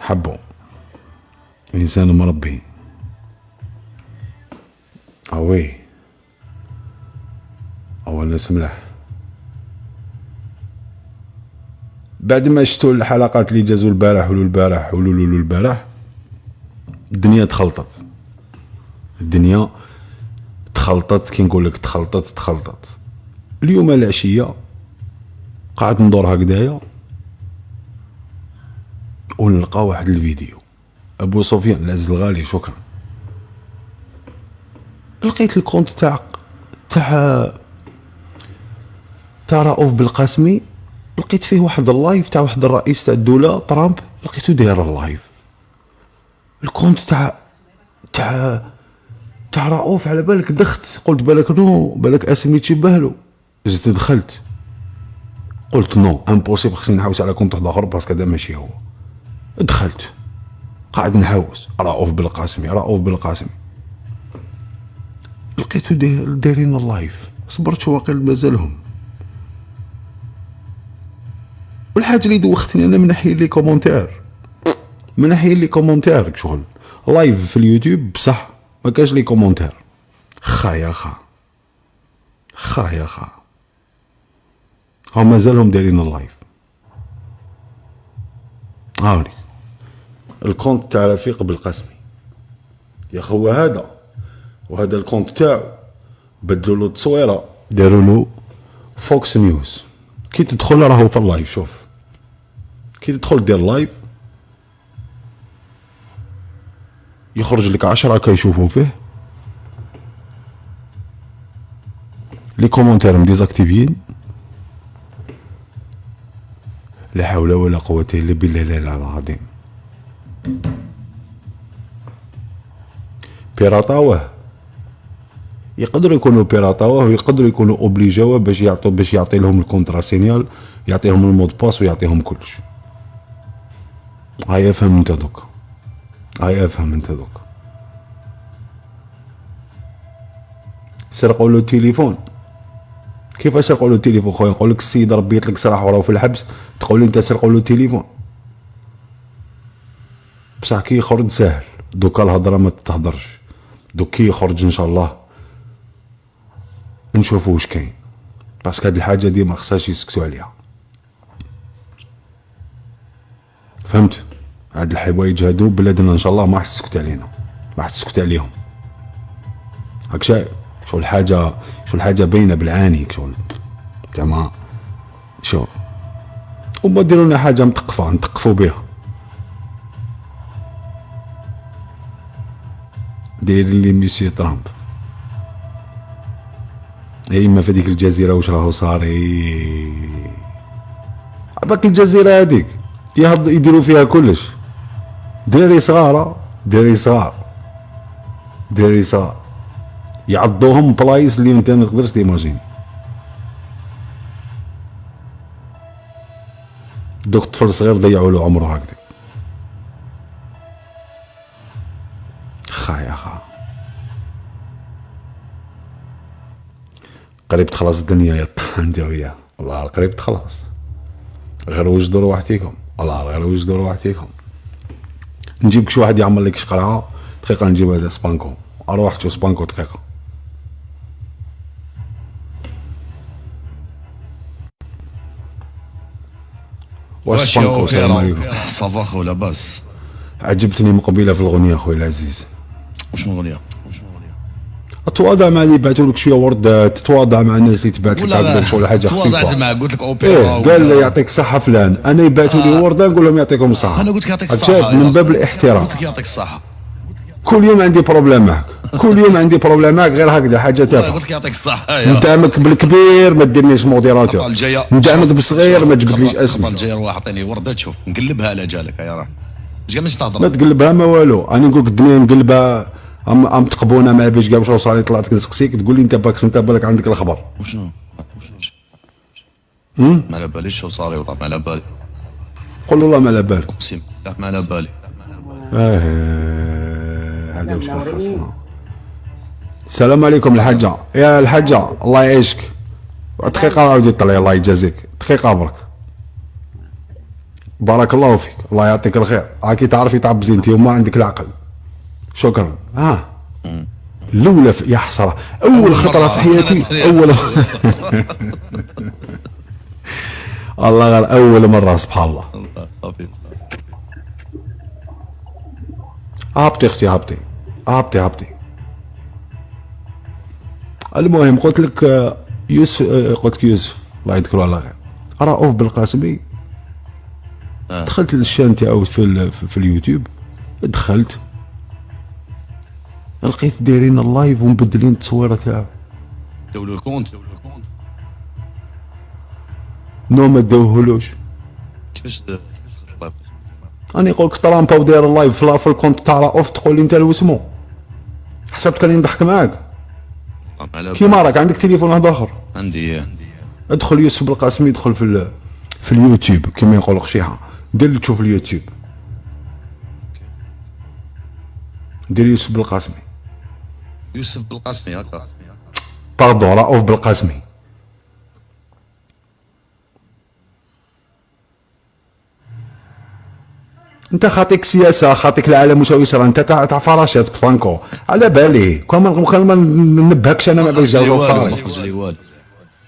حبو انسان مربي. اوي اول ناس ملاح. بعد ما شفتوا الحلقات اللي جازوا البارح ولولو البارح، الدنيا تخلطت. الدنيا تخلطت، كي نقول لك تخلطت. اليوم العشيه قاعد ندور هكذايا ونلقى واحد الفيديو. ابو سفيان العز الغالي شكرا. لقيت الكونت تاع رؤوف بالقاسمي، لقيت فيه واحد اللايف تاع واحد الرئيس تاع الدوله ترامب، لقيتو داير اللايف. الكونت تاع رؤوف على بالك دخت، قلت بالك اسمي تشبه له، جيت دخلت قلت نو امبوسيبل، خصني نحوس على كونت واحد اخر باسكو هذا ماشي هو. دخلت قاعد نحوس رؤوف بالقاسمي لقيتو دايرين اللايف. صبرت شو واقيلا مازالهم. والحاجه اللي دوختني انا من ناحيه لي كومونتير شغل لايف في اليوتيوب بصح ما كاش لي كومونتير. خا هم مازالهم دايرين اللايف. هاولي الكونت تاع رفيق بالقاسمي يا خو هذا، وهذا الكونت تاعو بدلوا له التصويره داروا له فوكس نيوز. كي تدخل راهو في اللايف، شوف كي تدخل دير لايف يخرج لك 10 كيشوفوا فيه لي كومونتير مديزاكتيفيين. لا حول ولا قوة الا بالله العظيم. بيراطاوه يقدروا يكونوا بيراطاوه ويقدروا يكونوا اوبليجاوه باش يعطي لهم الكونترا سينيال، يعطيهم المود باس ويعطيهم كلش. هيا فهم انت دوك. سرقوا له التليفون. كيف سرقوا له التليفون خويا؟ نقول لك السيد ربيت لك سراح وراه في الحبس، تقول لي انت سرقوا له التليفون. بصح كي يخرج ساهل، دوكا الهضره ما تتهضرش. دوك كي يخرج ان شاء الله نشوفوا واش كاين، باسكو هاد الحاجه دي ما خصهاش يسكتوا عليها. فهمت؟ هاد الحوايج هادو بلادنا ان شاء الله ما راح تسكت علينا، ما راح تسكت عليهم. هاك شايف شو الحاجه باينه بالعاني شغل زعما. شوف وما ديروا لنا حاجه متقفه نتقفوا بها. داير لي ميسيو ترامب اما في ديك الجزيره واش راهو صاري. عباك الجزيره هذيك يديروا فيها كلش. دراري صغار يعضوهم بلايص اللي انت ما تقدرش تيماجيني. دوك طفل صغير ضيعوا له عمره هكذا. يا خا قريب تخلص الدنيا يا طحن انت وياه، والله قريب تخلص. غير وجدوا روحتيكم، نجيبك شي واحد يعمل لك شقرعه دقيقه، نجيب هذا سبانكو اروح تشوف سبانكو دقيقه. واش سبانكو؟ السلام عليكم. صافا خو لاباس. عجبتني مقبله في الاغنيه خويا العزيز. واش من اغنيه؟ تواضع مع اللي بعثوا لك شويه وردات، تواضع مع الناس اللي تبعث لك هكذا شغل حاجه خفيفه. تواضعت معاه قلت لك اوبيرا قال لي يعطيك الصحه فلان، انا يبعثوا لي ورده نقول لهم يعطيكم الصحه. انا قلت لك يعطيك الصحه من باب الاحترام. قلت لك يعطيك الصحه. كل يوم عندي بروبليم معك، غير هكذا حاجه تافهه. قلت لك يعطيك الصحه. ندعمك بالكبير ما ديرنيش موديراتور، ندعمك بالصغير ما تجبدليش اسمي. الخطره الجايه روح اعطيني ورده تشوف نقلبها على جالك يا راه. ماشي تهضر ما تقلبها ما والو. انا نقول لك الدنيا نقلبها ام تقبونا ما بيش كاع واش صار طلعت نسقسيك تقول لي انت بالك عندك الخبر. وشنو؟ ما على باليش شو صار وطا، ما على بالي. قول والله ما على بالك. اقسم بالله ما على بالي. هذا واش كان خاصنا. السلام عليكم الحاجه. يا الحاجه الله يعيشك. دقيقه عاودي طلعي الله يجازيك، دقيقه برك. بارك الله فيك، الله يعطيك الخير، راكي تعرفي تعبزي انت وما عندك العقل. شكرا. الاولى يا حسره، اول خطره في حياتي، اول الله غير اول مره سبحان الله. صافي. هبطي اختي هبطي هبطي. المهم قلت لك يوسف، قلت لك يوسف الله يذكره على خير، رؤوف بالقاسمي. دخلت للشان تاعو في اليوتيوب، دخلت لقيت دايرين اللايف ومبدلين التصويره تاعو. دولوا الكونت. نو ما داوهولوش. كيفاش راني نقول لك طرامبا وداير اللايف في الكونت تاع رؤوف، تقول لي انت واسمو، حسبت كاني نضحك معاك. كيما راك عندك تليفون واحد اخر. عندي. ادخل يوسف بالقاسمي، يدخل في اليوتيوب كيما يقول خشيحه، دير اللي تشوف اليوتيوب، دير يوسف بالقاسمي. يوسف بالقاسمي هكا. باردون، رؤوف بالقاسمي. انت خاطيك سياسه، خاطيك العالم واش يصرى، انت تاع فراشات فرانكو على بالي. كون ما ننبهكش انا ما باش جاوب صالح. ما خرج لي والو.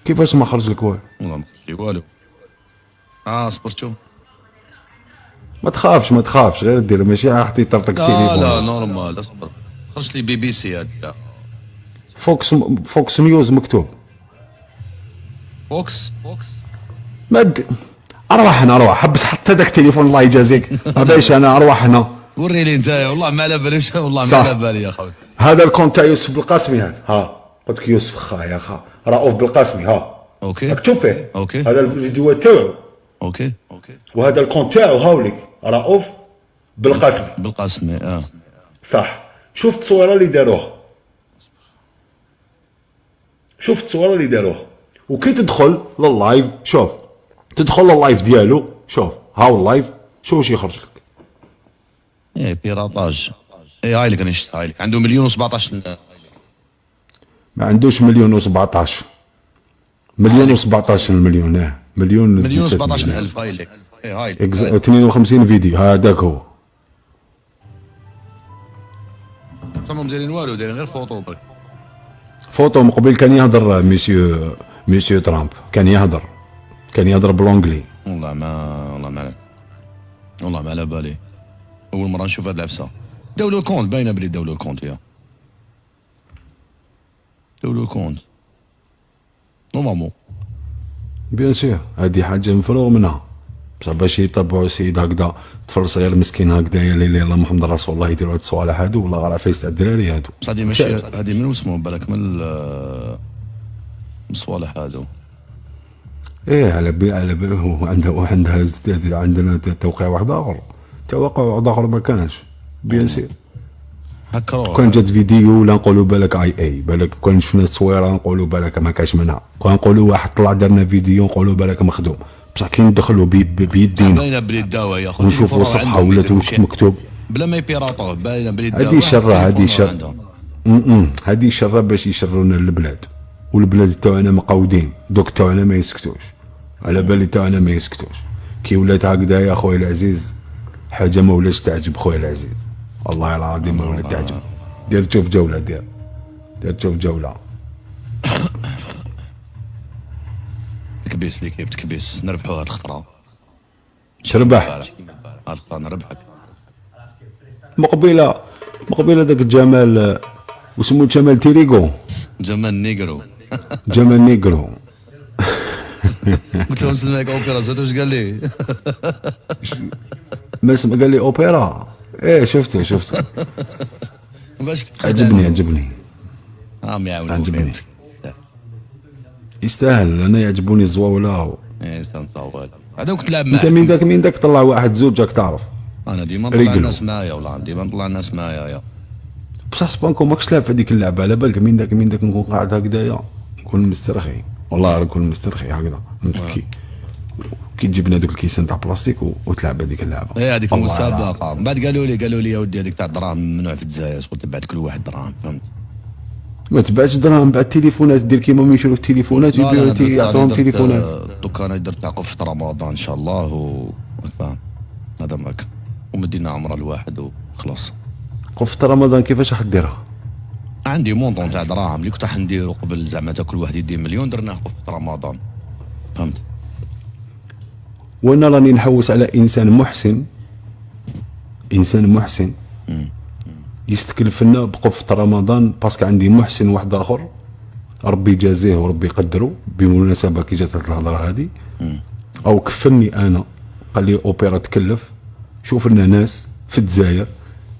كيفاش ما خرج لك والو؟ والله ما خرج لي والو. صبرتو. ما تخافش غير دير، ماشي حتى يطرطق التليفون. لا نورمال، اصبر. خرج لي بي بي سي هذا. فوكس نيوز مكتوب. فوكس. اروح هنا، حبس حتى داك التليفون الله يجازيك، ما باش انا اروح هنا. وري لي انت، والله ما على بالي، والله ما على بالي يا خوتي. هذا الكونت تاع يوسف بالقاسمي هذا، قلت لك يوسف يا رؤوف بالقاسمي اوكي. راك تشوف فيه. اوكي. هذا الفيديوهات تاعو. اوكي. وهذا الكونت تاعو هاوليك رؤوف بالقاسمي. صح. شوف التصويره اللي داروها، وكي تدخل لللايف، شوف تدخل لللايف ديالو، شوف هاو اللايف، شوف واش يخرج لك. بيراطاج. هاي لك انا شفت، هاي لك عنده 1,017. ما عندوش 1,017. 1,017 مليون. مليون 17,000. هاي لك. هاي لك 52 فيديو، هذاك هو. تمام، دايرين والو، دايرين غير فوطو برك. فوطو من قبل كان يهضر ميسيو ترامب، كان يهضر بالونجلي. والله ما على بالي. اول مره نشوف هاد العفسه. دولو الكونت، باينه بلي دولو الكونت. دولو الكونت نورمالمون. بيان سور، هادي حاجه مفروغ منها، بصح باش يتبعوا السيد هكذا طفل صغير مسكين هكذايا، اللي الله محمد رسول الله، يديروا هاد الصوالح هادو، والله غير عفايس تاع الدراري هادو. بصح هادي ماشي، هادي من اسمه بالك، من الصوالح هادو. على بالي هو عندنا توقيع واحد اخر، ما كانش. بيان سور هكا كان جات فيديو ولا نقولوا بالك بالك كون شفنا التصويره نقولوا بالك ما كاش منها، كون نقولوا واحد طلع درنا فيديو نقولوا بالك مخدوم، بصح كي ندخلوا بيدينا باينه بلي داوا يا خويا، ونشوفوا الصفحه ولات مكتوب بلا ما يبيراطوه، باينه بلي داوا. هذه شره باش يشرونا البلاد، والبلاد تاعنا مقودين، دوك تاعنا ما يسكتوش، على بالي تاعنا ما يسكتوش. كي ولات هكذا يا خويا العزيز، حاجه ما ولاش تعجب خويا العزيز، والله العظيم ما ولات تعجب. دير تشوف جوله، دير تشوف جوله. تكبيس ليكيب، تكبيس، نربحوا هاد الخطره. تربح هاد الخطره نربحك. مقبله داك جمال، وسمو جمال تيريغو، جمال نيغرو. قلت له نسلم عليك اوبيرا، زاد واش قال لي؟ ما اسمع، قال لي اوبيرا. شفته باش عجبني. عجبني. يستاهل، انا يعجبوني الزواوله. صوال هذوك تلعب معاك. انت من داك طلع واحد زوج راك تعرف. انا ديما نطلع الناس معايا، والله ديما نطلع الناس معايا. بصح سبانكو ماكش تلعب في هذيك اللعبه، على بالك من داك نكون قاعد هكذايا، نكون مسترخي، والله نكون مسترخي هكذا، نتكي كي تجيب لنا دوك الكيسان تاع بلاستيك وتلعب هذيك اللعبه. هذيك المسابقه. من بعد قالوا لي يا ودي هذيك تاع الدراهم ممنوع في الجزائر، قلت بعد كل واحد دراهم، فهمت؟ ما تبعش دراهم، بعد تليفونات، دير كيما ما يشروا التليفونات يبيعوا يعطوهم تليفونات. دوكا انا درت تعقب في رمضان ان شاء الله، فاهم هذا ماك ومدينا عمره الواحد وخلاص. قفة رمضان كيفاش راح ديرها؟ عندي مونطون تاع دراهم اللي كنت راح نديرو قبل زعما تا كل واحد يدي مليون درناه في رمضان فهمت. وانا راني نحوس على انسان محسن، انسان محسن يستكلف لنا بقفة رمضان، باسكو عندي محسن واحد اخر ربي يجازيه وربي يقدره بمناسبه كي جات الهضره هذه، او كفلني انا قال لي اوبيرا تكلف، شوف لنا ناس في الجزائر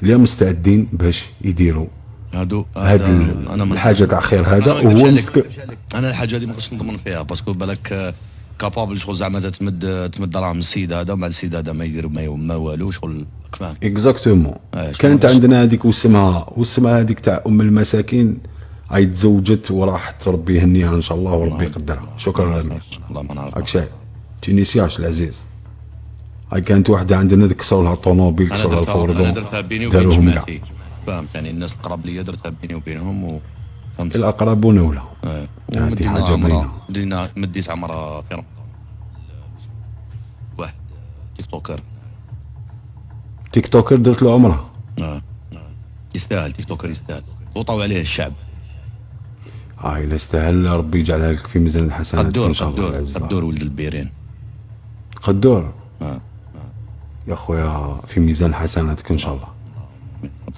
اللي مستعدين باش يديروا هادو انا الحاجه تاع خير هذا. وهو انا الحاجه هذه ما نقدرش نضمن فيها باسكو بالك كابابل شغل زعما تمد دراهم السيد هذا ومع السيد هذا ما يدير ما والو شغل فاهم. اكزاكتومون. كانت عندنا هذيك والسماء هذيك تاع ام المساكين هاي تزوجت وراحت ربي يهنيها ان شاء الله وربي يقدرها. شكرا لك. الله ما نعرف هاك شيء تونسياش العزيز. هاي كانت واحده عندنا ذيك كسروا لها طوموبيل كسروا لها الفوردون. انا درتها بيني وبين جماعتي فهمت يعني الناس القراب ليا درتها بيني وبينهم فهمت. الاقربون اولى. هذه حاجه باينه. مديت عمره في واحد تيك توكر درت له عمره. يستاهل تيك توكر يستاهل وطاو عليه الشعب. الا يستاهل ربي يجعلها لك في ميزان الحسنات ان شاء الله. قدور ولد البيرين قدور يا خويا في ميزان حسناتك ان شاء الله.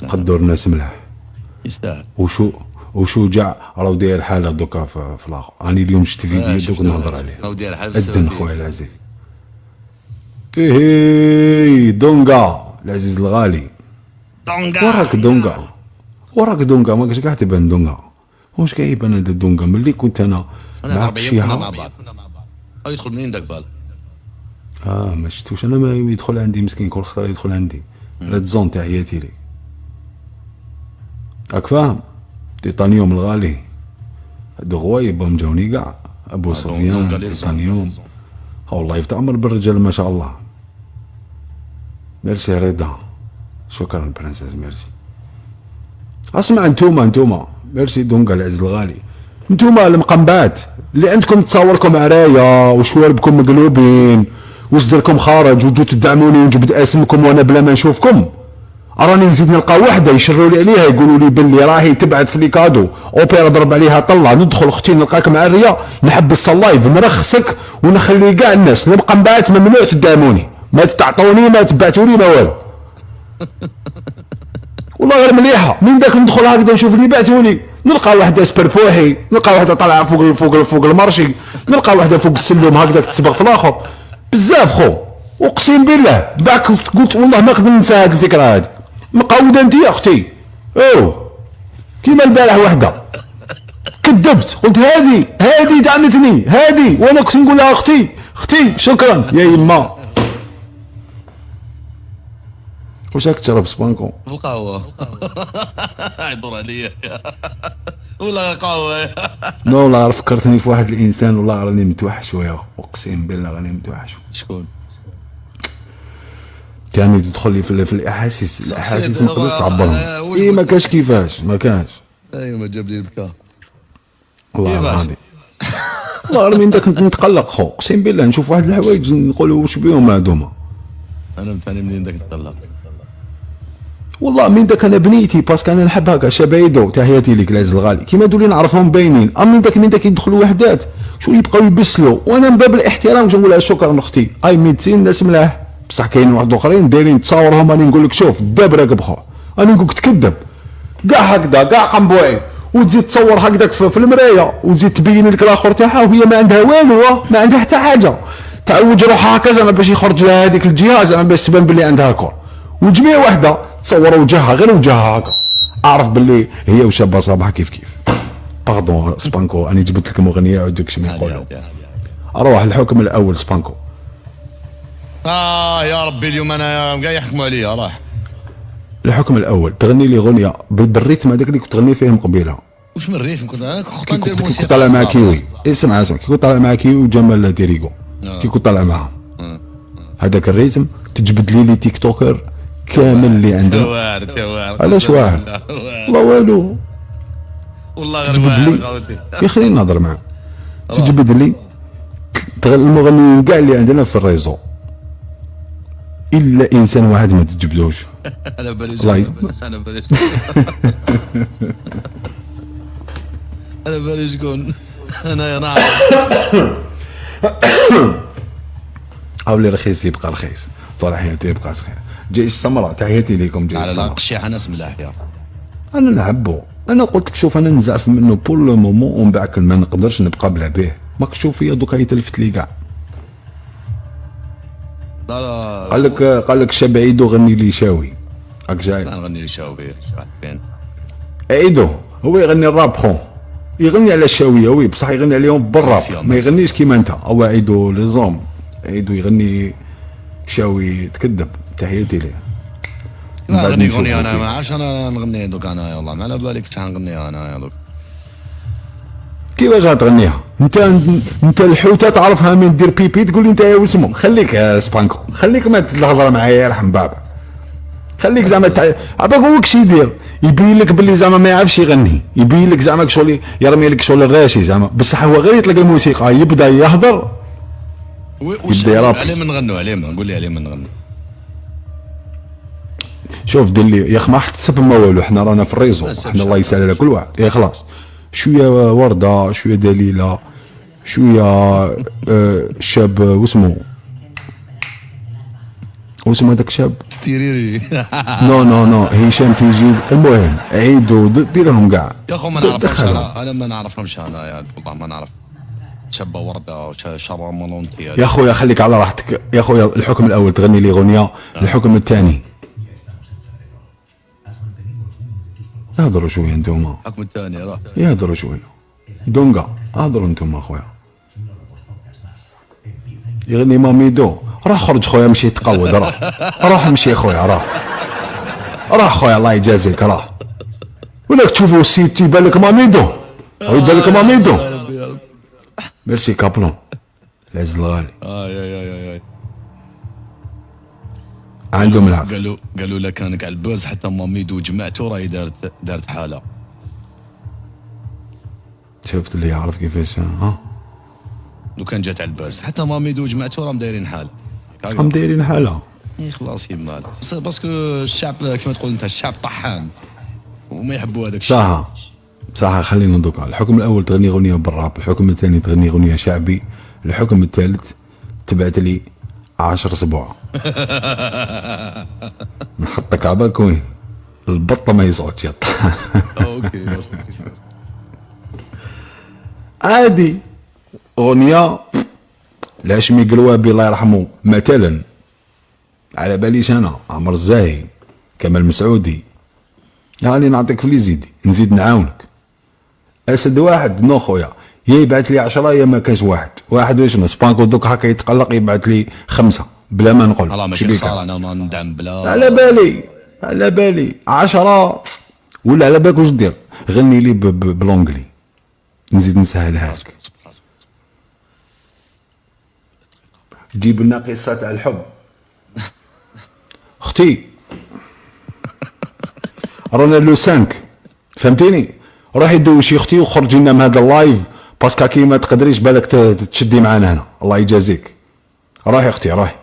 قدور ناس ملاح يستاهل. وشجاع راهو داير حاله دوكا في الاخر. راني اليوم شفت فيديو دوك نهضر عليه راهو داير حاله الدن خويا العزيز. ايه دونغا العزيز الغالي وراك دونغا ما كاش كاع تبان دونغا. واش كيبان هذا دونغا ملي كنت انا معك شيها مع بعض يدخل منين داك بال. ما شفتوش انا ما يدخل عندي مسكين كل خطره يدخل عندي لا تزون تاع حياتي لي راك فاهم. تيتانيوم الغالي هادو غوايبهم جاوني كاع ابو سفيان تيتانيوم والله يفتح عمر بالرجال ما شاء الله. ميرسي رضا شكرا برنسيس ميرسي. اسمع انتوما ميرسي دونكا العز الغالي. انتوما المقنبات اللي عندكم تصاوركم عرايا وشواربكم مقلوبين وصدركم خارج وجو تدعموني ونجبد اسمكم وانا بلا ما نشوفكم، راني نزيد نلقى وحده يشروا لي عليها يقولوا لي باللي راهي تبعت في ليكادو اوبيرا ضرب عليها طلع ندخل اختي نلقاك مع الريا نحبس اللايف نرخصك ونخلي كاع الناس المقنبات ممنوع تدعموني ما تعطوني ما تبعتوني ما والو. والله غير مليحه من داك ندخل هكذا نشوف اللي بعثوني نلقى واحده سبربوحي نلقى واحده طالعه فوق المرشي نلقى واحده فوق السلم هكذا تسبق في الاخر بزاف خو اقسم بالله. باك قلت والله ما نقدر ننسى هذه الفكره هذه مقوده انت يا اختي. كيما البارح وحده كذبت قلت هذه دعمتني هذه وانا كنت نقول لها اختي شكرا يا يما. واش راك تشرب سبانكو؟ القهوة يدور عليا ولا قهوة. لا والله فكرتني في واحد الانسان والله راني متوحش يا اخو اقسم بالله راني متوحش. شكون؟ كان تدخل لي في الاحاسيس ما نقدرش تعبرهم. ما كاش كيفاش ما كاش. ايوا ما جاب لي البكا والله العظيم والله راه من داك نتقلق خو اقسم بالله نشوف واحد الحوايج نقول واش بيهم هادوما. انا ثاني منين داك نتقلق والله من داك انا بنيتي باسكو انا نحب هكا شبايدو تحياتي ليك العزيز الغالي كيما دولي نعرفهم باينين. من داك يدخلوا وحدات شو يبقاو يبسلوا وانا من باب الاحترام نقول لها شكرا اختي اي ميدسين ناس ملاح بصح كاين واحد اخرين دايرين تصاورهم. راني نقول لك شوف الداب راكب خو راني نقول لك تكذب كاع هكذا كاع قنبوعي وتزيد تصور هكذاك في المرايه وتزيد تبين لك الاخر تاعها وهي ما عندها والو ما عندها حتى حاجه تعوج روحها هكا زعما باش يخرج لها هذيك الجهه زعما باش تبان باللي عندها كور. وجميع وحده تصور وجهها غير وجهها هكا اعرف باللي هي وشابه صباح كيف باردون سبانكو راني جبت لك مغنيه عندك شنو يقولوا اروح الحكم الاول سبانكو. يا ربي اليوم انا كاع يحكموا عليا راح. الحكم الاول تغني لي غنيه بالريتم هذاك اللي كنت تغني فيه قبيله. واش من الريتم كنت انا ندير موسيقى كي كنت طالع مع كيوي اسمع كي كنت طالع مع كيوي وجمال تيريغو كي كنت طالع معاهم هذاك الريتم تجبد لي تيك توكر كامل اللي عندنا. توار علاش واعر والله والو والله غير واعر يا خليني نهضر معاه. تجبد لي المغنيين كاع اللي عندنا في الريزو الا انسان واحد ما تجبدوش. انا بالي الله شكون انا بالي انا بالي شكون انا نعرف. او اللي رخيص يبقى رخيص، طول حياته يبقى رخيص. جيش سمراء، تحياتي ليكم جيش على لا سمراء. قشيح ناس ملاح يا انا نحبو، انا قلت لك شوف انا نزعف منه بور لو مومون، ومن بعد ما نقدرش نبقى بلا به. ماك تشوف فيا دوكا يتلفت لي كاع. لا لا. قال لك شاب عيدو غني لي شاوي، راك جاي. لا نغني لي شاوي فين. عيدو هو يغني الراب خو، يغني على الشاويه وي، بصح يغني عليهم بالراب، ما يغنيش كيما انت. هو عيدو لي زوم، عيدو يغني شاوي تكذب. تحياتي ليه. نغني اغنيه انا ما عرفتش انا نغني دوك انا والله ما على بالك شحال نغنيها انا دوك. كيفاش غتغنيها انت الحوته تعرفها من دير بيبي تقول لي انت يا واسمو. خليك يا سبانكو، خليك ما تهضر معايا يرحم بابا. خليك زعما عباك هو كشي يدير، يبين لك باللي زعما ما يعرفش يغني، يبين لك زعما شغل يرمي لك شغل الراشي زعما، بصح هو غير يطلق الموسيقى يبدا يهضر. يبدا يرابي عليه من نغنوا عليه، قول لي عليه من نغنوا. شوف دير لي يا اخ، ما حتسب ما والو، حنا رانا في الريزو، حنا الله يسهل على كل واحد. يا خلاص شويه ورده، شويه دليله، شويه شاب واسمو هذاك الشاب ستيريري. نو هشام تيجي. المهم عيدوا ديرهم كاع يا اخو ما نعرفهمش انا ما نعرفهمش انا يا والله ما نعرف. شابه ورده شرى مونونتي يا خويا خليك على راحتك يا خويا. الحكم الاول تغني لي اغنيه، الحكم الثاني اهضروا شويه انتوما. الحكم الثاني راه يهضروا شويه دونغا، اهضروا انتوما اخويا. يغني ماميدو. راه خرج خويا مشي تقود، روح مشي خويا، راه خويا الله يجازيك راه. ولاك تشوفوا السيت يبان لك ماميدو، يبان لك ماميدو. ميرسي كابلون العز الغالي. يا عندهم العافيه. قالوا لك كان كاع البوز حتى ماميدو جمعته راهي دارت حاله. شفت اللي يعرف كيفاش لو كان جات على الباس حتى ماميدو جمعته راهم دايرين حال. راهم دايرين حالها. خلاص يمال باسكو الشعب كما تقول انت الشعب طحان وما يحبوا هذاك الشيء. صح خلينا ندوك. الحكم الاول تغني اغنيه بالراب، الحكم الثاني تغني اغنيه شعبي، الحكم الثالث تبعت لي 10 اسبوع. نحطك عباك وين البطه ما يصعدش يطلع. اوكي عادي. اغنيه الهاشمي قلوابي الله يرحمه مثلا، على باليش انا عمر الزاهي، كمال مسعودي، يعني نعطيك في اللي نزيد نعاونك. اسد واحد نو خويا، يا يبعث لي 10 يا ما كانش واحد واش سبانكو دوك هكا يتقلق يبعث لي 5 بلا ما نقول. والله ماشي صار انا ما ندعم بلا. على بالي 10 ولا على بالك واش دير؟ غني لي بلونجلي نزيد نسهلها لك. جيب لنا قصه تاع الحب. اختي رانا لو 5 فهمتيني، روحي دوشي اختي وخرجي لنا من هذا اللايف، باسكو كي ما تقدريش بالك تشدي معانا هنا. الله يجازيك. روحي اختي روحي.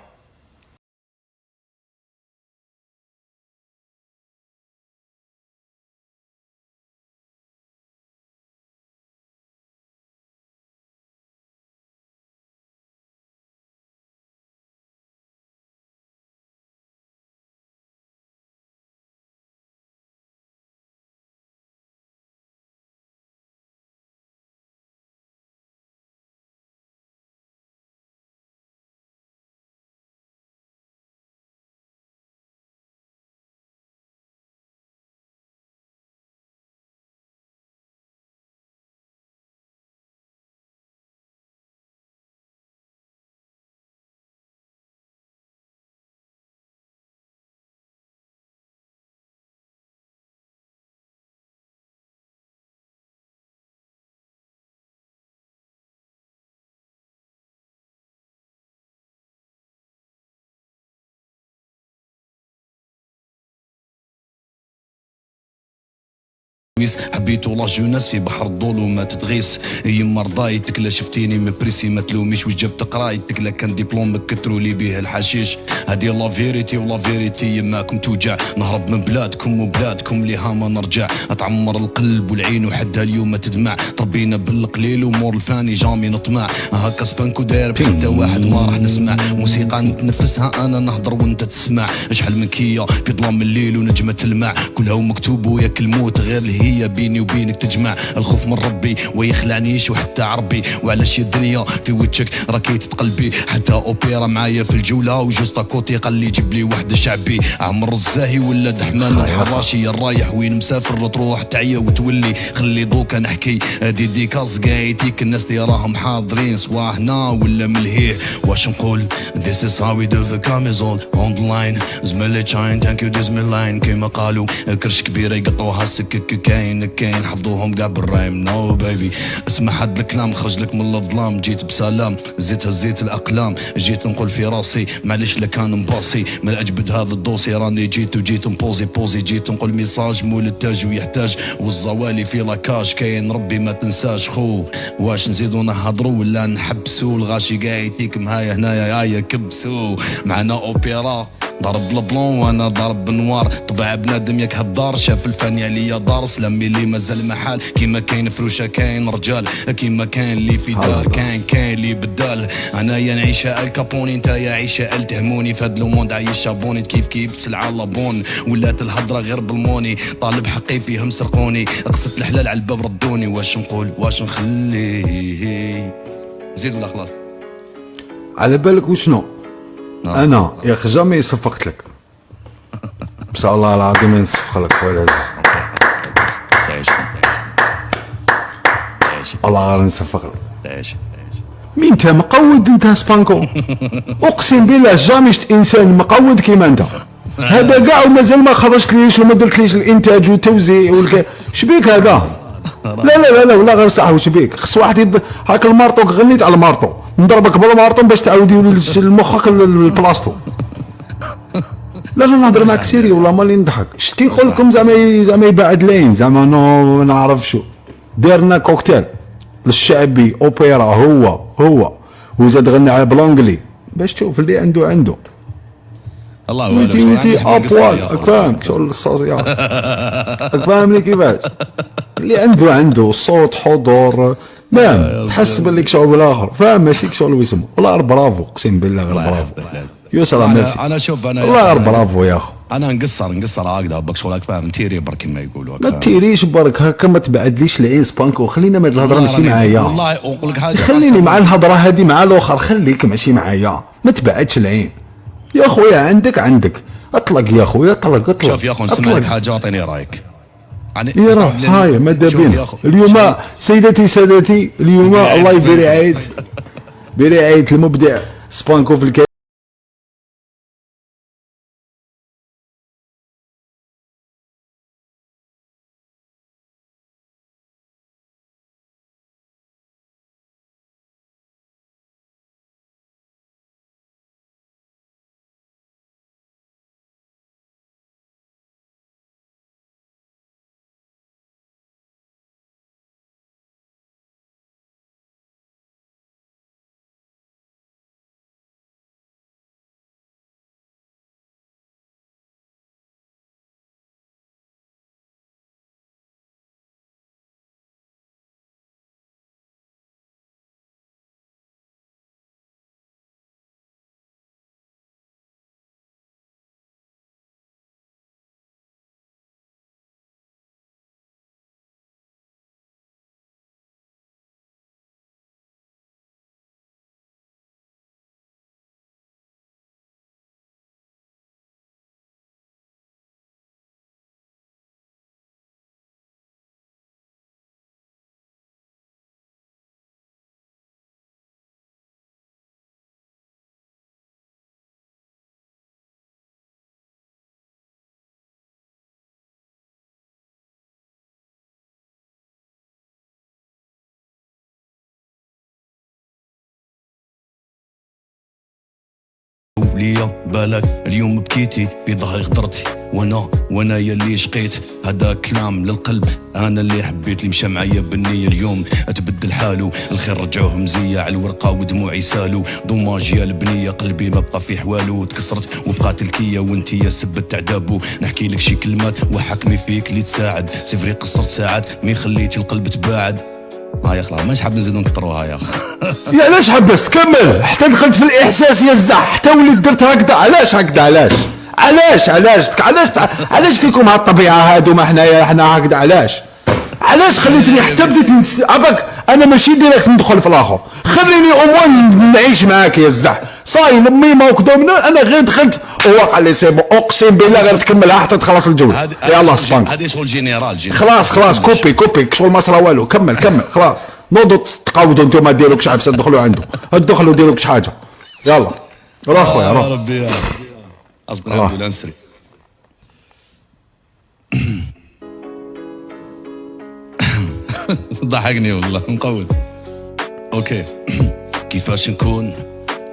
حبيتو لا جوناس في بحر الظلمات تغيس. يما رضايتك لا شفتيني مبريسي ما تلوميش، واش جبت قرايتك لا كان ديبلومك كترو لي بيه الحشيش. هادي لا فيريتي ولا فيريتي يماكم توجع، نهرب من بلادكم وبلادكم ليها ما نرجع. اتعمر القلب والعين وحدها اليوم تدمع، تربينا بالقليل ومور الفاني جامي نطمع. هكا سبانكو داير حتى واحد ما راح نسمع، موسيقى نتنفسها انا نهضر وانت تسمع. اشحال من كيا في ظلام الليل ونجمة تلمع، كلها مكتوب وياك الموت غير اللي هي بيني وبينك تجمع. الخوف من ربي ويخلعنيش وحتى عربي، وعلاش الدنيا في وجهك راكي تتقلبي. حتى اوبيرا معايا في الجوله وجوستا كوتي قال لي جيب لي واحد شعبي. عمر الزاهي ولا دحمان الحراشي، الرايح وين مسافر تروح تعيا وتولي. خلي دوكا نحكي هادي ديكاز قايتيك الناس اللي راهم حاضرين سوا هنا ولا ملهيه. واش نقول this is how we do the camisole on the line. زملي تشاين ثانك يو ديز مين لاين كيما قالوا كرش كبيره يقطعوها السكك كاين حفظوهم كاع بالرايم. نو بيبي اسمع حد الكلام خرج لك من الظلام، جيت بسلام زيت هزيت الاقلام. جيت نقول في راسي معليش لكان مباصي من اجبد هذا الدوسي راني جيت مبوزي. جيت نقول ميساج مول التاج ويحتاج والزوالي في لاكاج. كاين ربي ما تنساش خو، واش نزيدو نهضرو ولا نحبسو؟ الغاشي قايتيك معايا هنايا يا كبسو. معنا اوبيرا ضرب البلون وانا ضرب نوار، طبع بنادم ياك هالدار شاف الفاني عليا دارس. لمي لي مازال محال كيما كاين فروشه كاين رجال، كيما كاين اللي في دار كاين اللي بدال. انايا نعيش الكابوني نتايا عيشه التهموني، فهاد لو موند عايش بوني كيف سلعه لابون. ولات الهضره غير بالموني، طالب حقي فيهم سرقوني، قصت الحلال على الباب ردوني. واش نقول واش نخلي زيد ولا خلاص؟ على بالك وشنو؟ انا يا اخي جامي صفقت لك بصح الله العظيم ما نصفق لك خويا العزيز، الله غير نصفق لك. مين انت مقود؟ انت سبانكو اقسم بالله جامي شفت انسان مقود كيما انت. هذا كاع ومازال ما خرجت ليش وما درتليش الانتاج والتوزيع شبيك هذا؟ لا ولا غير صح. واش بيك؟ خص واحد هاك المارطو غنيت على المارطو نضربك بالمارطو باش تعاود يولي لمخك البلاصتو. لا نهضر معك سيري والله مالي نضحك. شت كيقول لكم زعما يبعد لين زعما ما نعرف شو. دارنا كوكتيل للشعبي اوبيرا هو وزاد غني على بلونجلي باش تشوف اللي عنده الله يتي ابوال فاهم شغل الصوصيال فاهمني كيفاش اللي عنده صوت حضور نعم تحس باللي شغل بالاخر فاهم ماشي شغل ويسمو. والله غير برافو اقسم بالله غير برافو يوسف ميرسي. انا شوف انا والله غير برافو يا اخو. انا نقصر هكذا بك شغلك فاهم تيري برك ما يقولوا ما تيريش برك هكا ما تبعدليش العين سبانكو. خلينا من الهضره ماشي معايا والله نقول لك حاجه خليني مع الهضره هذه مع الاخر خليك ماشي معايا ما تبعدش العين يا خويا. عندك اطلق يا خويا اطلق. شوف يا اخو نسمع لك حاجه اعطيني رايك يعني هاي ماذا بينا اليوم سيدتي سادتي اليوم الله برعاية المبدع سبانكو في الكلام. وليا بالك اليوم بكيتي في ظهري غدرتي، وانا يلي شقيت هذا كلام للقلب. انا اللي حبيت اللي مشى معايا بالنية اليوم اتبدل حالو، الخير رجعوه مزية على الورقة ودموعي سالو. دوماج يا البنية قلبي ما بقى في حوالو، تكسرت وبقات الكية وانتي يا سبت عذابو. نحكي لك شي كلمات وحكمي فيك اللي تساعد، سيفري قصرت ساعات مي خليتي القلب تباعد. يا خلاص مانيش حاب نزيدو نكثروها يا يا علاش حبست كمل حتى دخلت في الاحساس يا الزح، حتى وليت درت هكذا. علاش هكذا؟ علاش فيكم هالطبيعه هادو؟ ما حنا هكذا. علاش خليتني حتى بديت اباك انا ماشي ديريكت ندخل في الاخر، خليني اموان نعيش معاك يا الزح. صاي لمي ما وكذا انا غير دخلت وواقع لي سي بون، اقسم بالله غير تكملها حتى تخلص الجوله. يلاه سبانك هذه شغل جينيرال. خلاص كوبي شغل ما صرا والو. كمل خلاص. نوضوا تقاودوا نتوما ديروا كش عفسه تدخلوا عنده، ادخلوا ديروا كش حاجه. يلا روح خويا روح. يا ربي يا اصبر على الانسري. ضحكني والله مقود. اوكي كيفاش نكون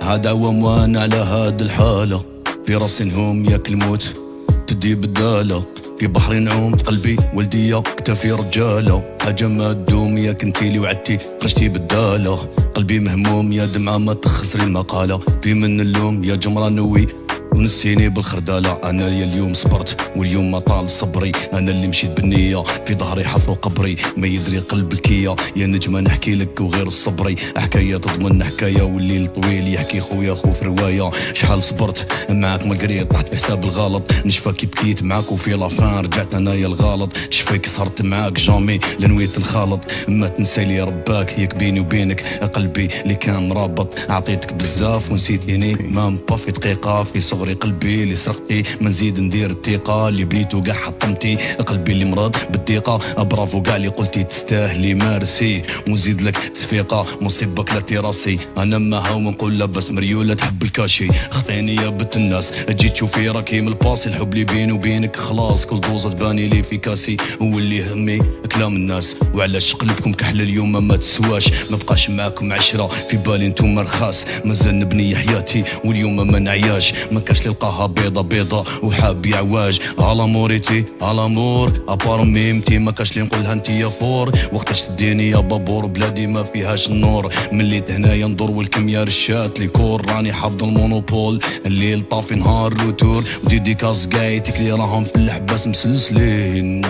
هذا وموان على هاد الحالة، في راسي نهوم ياك الموت تدي بدالة، في بحر نعوم في قلبي ولدية كتافي رجالة، حاجة ما تدوم يا كنتي لي وعدتي خرجتي بدالة، قلبي مهموم يا دمعة ما تخسري المقالة، في من اللوم يا جمرة نوي ونسيني بالخردالة. انا يا اليوم صبرت واليوم ما طال صبري، انا اللي مشيت بالنية في ظهري حفروا قبري، ما يدري قلب الكية يا نجمة نحكي لك وغير الصبري، حكاية تضمن حكاية والليل طويل يحكي خويا خو في رواية. شحال صبرت معاك ما قريت طحت في حساب الغلط، نشفاكي بكيت معاك وفي لافان رجعت انايا الغلط، شفاكي سهرت معاك جامي لنويت نخالط، ما تنسى لي رباك ياك بيني وبينك قلبي اللي كان رابط، اعطيتك بزاف ونسيتيني ما مبقى في دقيقة، في صغري قلبي اللي سرقتي ما نزيد ندير الثقة، اللي بنيتو كاع حطمتي قلبي اللي مرض بالضيقة، برافو كاع اللي قلتي تستاهلي مارسي ونزيد لك تصفيقة مصيبك لا تراسي، انا ما هو نقول لاباس مريولة تحب الكاشي، خطيني يا بنت الناس تجي تشوفي راكي من الباصي، الحب اللي بيني وبينك خلاص كل دوزة تباني لي في كاسي، هو اللي همي كلام الناس وعلاش قلبكم كحل اليوم ما تسواش، ما بقاش معاكم عشرة في بالي نتوما رخاص، مازال نبني حياتي واليوم ما نعياش، ما كاش لقاها بيضة وحابي عواج، على موريتي على مور ابار ميمتي ما كاش لي نقولها انتي يا فور، وقتاش تديني يا بابور بلادي ما فيهاش النور، ملي هنايا ندور والكم يا رشات لي كور، راني حافظ المونوبول الليل طافي نهار روتور، وديديكاس قايتك اللي راهم في الحباس مسلسلين.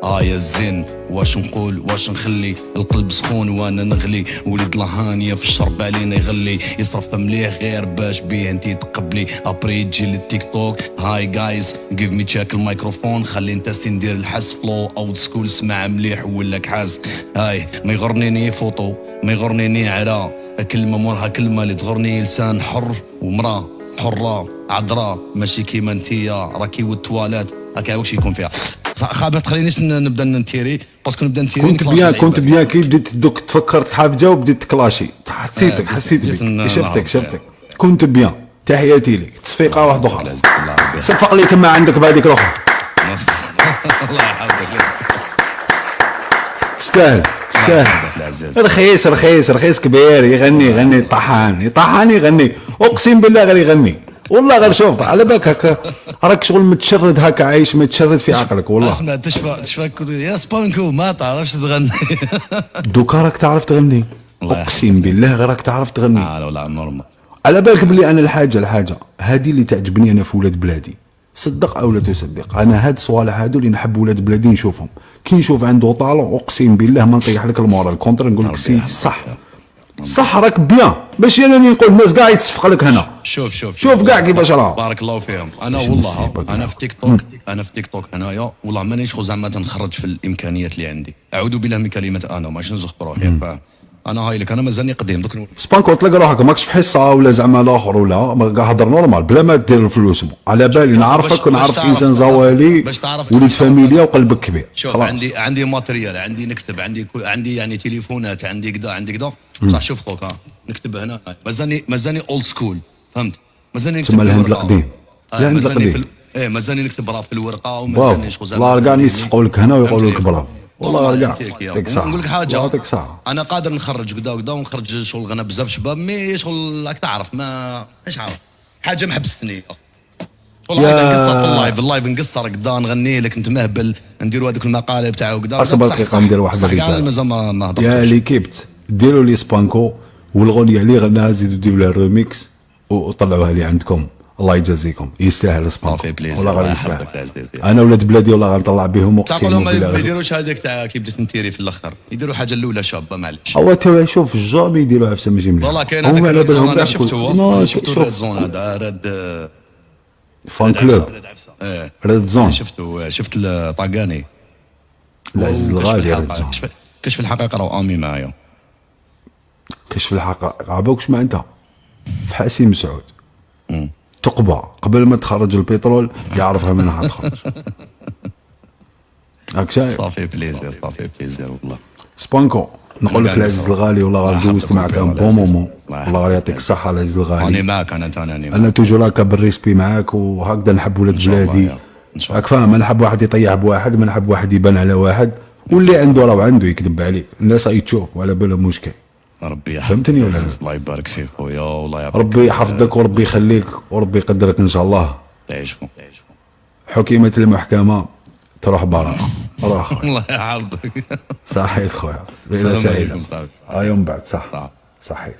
يا الزين واش نقول واش نخلي القلب سخون وانا نغلي، ولد لهانية في الشرب علينا يغلي، يصرف مليح غير باش بيه انتي تقبلي، ابري تجي للتيك توك هاي جايز جيف مي تشيك الميكروفون، خلي انت ندير الحس فلو اولد سكول سمع مليح ولك حاس، هاي ما يغرنيني فوطو ما يغرنيني عرا، كلمة مورها كلمة اللي تغرني لسان حر ومرا حرة عذراء ماشي كيما انتيا راكي والتوالات هكا واش يكون فيها. ما تخلينيش نبدا نتيري باسكو نبدا نتيري كنت بيان كي بديت دوك تفكرت حافجه وبديت تكلاشي، حسيت بك شفتك كنت بيان. تحياتي لك تصفيقه واحده اخرى صفق لي تما عندك بهذيك الاخرى. الله يحفظك تستاهل رخيص كبير يغني طحان يغني اقسم بالله غير يغني والله. غير شوف على بالك هكا راك شغل متشرد هكا عايش متشرد في عقلك والله. اسمع تشفى يا سبانكو ما تعرفش تغني. دوكا راك تعرف تغني اقسم بالله غير راك تعرف تغني. لا نورمال. على بالك بلي انا الحاجه هذه اللي تعجبني انا في ولاد بلادي، صدق او لا تصدق، انا هاد الصوالح هادو اللي نحب ولاد بلادي نشوفهم، كي نشوف عنده طالون اقسم بالله ما نطيح لك المورال الكونتر نقول لك سي صح راك بيان، ماشي انا اللي نقول الناس كاع يتصفق لك هنا. شوف كاع كيفاش راه بارك الله فيهم. انا والله انا في تيك توك هنايا والله مانيش خو زعما تنخرج في الامكانيات اللي عندي، اعوذ بالله من كلمه انا ماشي نزخ روحي، انا هاي لك انا مازالني قديم دوك سبانكو تلقى روحك ماكش في حصه ولا زعما الاخر ولا كاع هضر نورمال بلا ما دير الفلوس، على بالي نعرفك ونعرف انسان زوالي ولد فاميليا وقلبك كبير. شوف عندي ماتريال، عندي نكتب، عندي يعني تليفونات، عندي كذا بصح شوف خوك نكتب هنا مازالني اولد سكول فهمت، مازالني نكتب تسمى الهند القديم. لا القديم مازالني نكتب راه في الورقه ومازالني شغل زعما والله كاع يصفقوا لك هنا ويقولوا لك برافو والله كاع. نقول لك حاجه انا قادر نخرج كدا ونخرج شغل غنى بزاف شباب مي شغل راك تعرف ما مش عارف حاجه محبستني والله. انا نقصر في اللايف نقصر قدا نغني لك انت مهبل نديروا هذوك المقاله بتاعو قدا. اصبر دقيقه ندير واحد الرساله مازال ما هضرتوش. يا ليكيبت ديروا لي سبانكو والاغنيه اللي غناها زيدوا ديروا لها الريميكس وطلعوها لي عندكم. الله يجازيكم يستاهل سبانكو والله غير يستاهل. انا ولاد بلادي والله غنطلع بهم تعقولوا اقسم ما بالله. يديروش هذيك تاع كي بديت نتيري في الاخر يديروا حاجه الاولى شابه معليش. هو تو شوف جامي يديروها في سما جيم والله كاين هذاك الزون انا شفته شفتو ريد زون هذا ريد فان كلوب ريد زون شفت الطاقاني العزيز الغالي ريد زون. كشف الحقيقه راه امي معايا. كشف الحقائق عباوكش مع انت في حسيم سعود تقبى قبل ما تخرج البترول يعرفها من حتخرج. هاك شايف صافي بليزير والله. سبانكو نقول لك العزيز الغالي والله غير جوزت معك ان بون مومون والله غير يعطيك الصحه العزيز الغالي. راني معك انا انا توجور هكا بالريسبي معاك وهكذا نحب ولاد بلادي. راك فاهم انا نحب واحد يطيح بواحد ما نحب واحد يبان على واحد واللي عنده راه عنده يكذب عليك الناس يتشوف وعلى بالها مشكل. ربي يحفظك فهمتني ولا لا؟ الله يبارك فيك خويا والله يعطيك ربي يحفظك وربي يخليك وربي يقدرك ان شاء الله. تعيشكم حكيمة المحكمة تروح براءة. روح خويا الله يحفظك. صحيت خويا ليلة السلام سعيدة. عليكم صاحبي. يوم بعد صح صحيت.